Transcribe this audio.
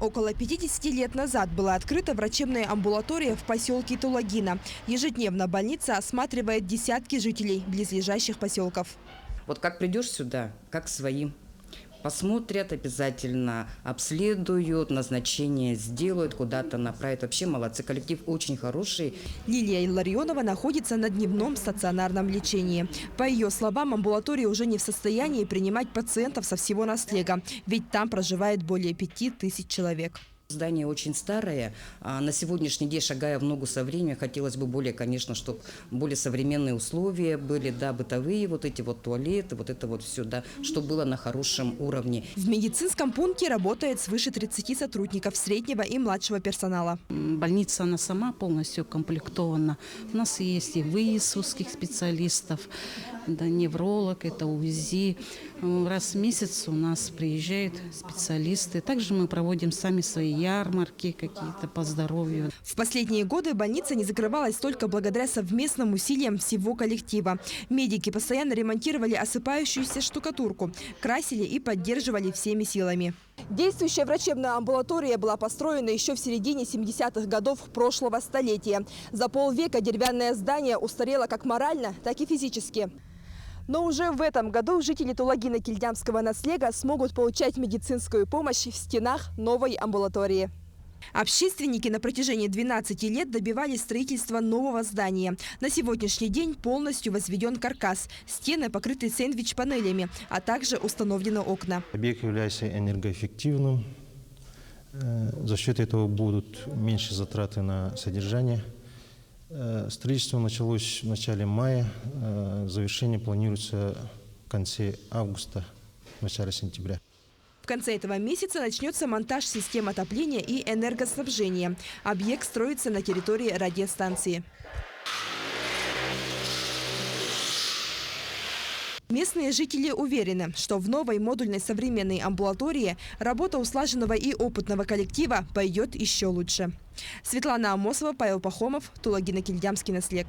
Около 50 лет назад была открыта врачебная амбулатория в поселке Тулагина. Ежедневно больница осматривает десятки жителей близлежащих поселков. Вот как придешь сюда, как своим. Посмотрят обязательно, обследуют, назначение сделают, куда-то направят. Вообще молодцы, коллектив очень хороший. Лилия Илларионова находится на дневном стационарном лечении. По ее словам, амбулатория уже не в состоянии принимать пациентов со всего Наслега, ведь там проживает более 5000 человек. Здание очень старое. На сегодняшний день, шагая в ногу со временем, хотелось бы более, конечно, чтобы более современные условия были, да, бытовые, вот эти вот туалеты, вот это вот все, да, чтобы было на хорошем уровне. В медицинском пункте работает свыше 30 сотрудников среднего и младшего персонала. Больница, она сама полностью укомплектована. У нас есть и выезд узких специалистов, да, невролог, это УЗИ. Раз в месяц у нас приезжают специалисты. Также мы проводим сами свои ярмарки какие-то по здоровью. В последние годы больница не закрывалась только благодаря совместным усилиям всего коллектива. Медики постоянно ремонтировали осыпающуюся штукатурку, красили и поддерживали всеми силами. Действующая врачебная амбулатория была построена еще в середине 70-х годов прошлого столетия. За полвека деревянное здание устарело как морально, так и физически. Но уже в этом году жители Тулагина-Кильдямского Наслега смогут получать медицинскую помощь в стенах новой амбулатории. Общественники на протяжении 12 лет добивались строительства нового здания. На сегодняшний день полностью возведен каркас. Стены покрыты сэндвич-панелями, а также установлены окна. Объект является энергоэффективным. За счет этого будут меньше затраты на содержание. Строительство началось в начале мая. Завершение планируется в конце августа, в начале сентября. В конце этого месяца начнется монтаж систем отопления и энергоснабжения. Объект строится на территории радиостанции. Местные жители уверены, что в новой модульной современной амбулатории работа услаженного и опытного коллектива пойдет еще лучше. Светлана Амосова, Павел Пахомов, Тулагина-Кильдямский Наслег.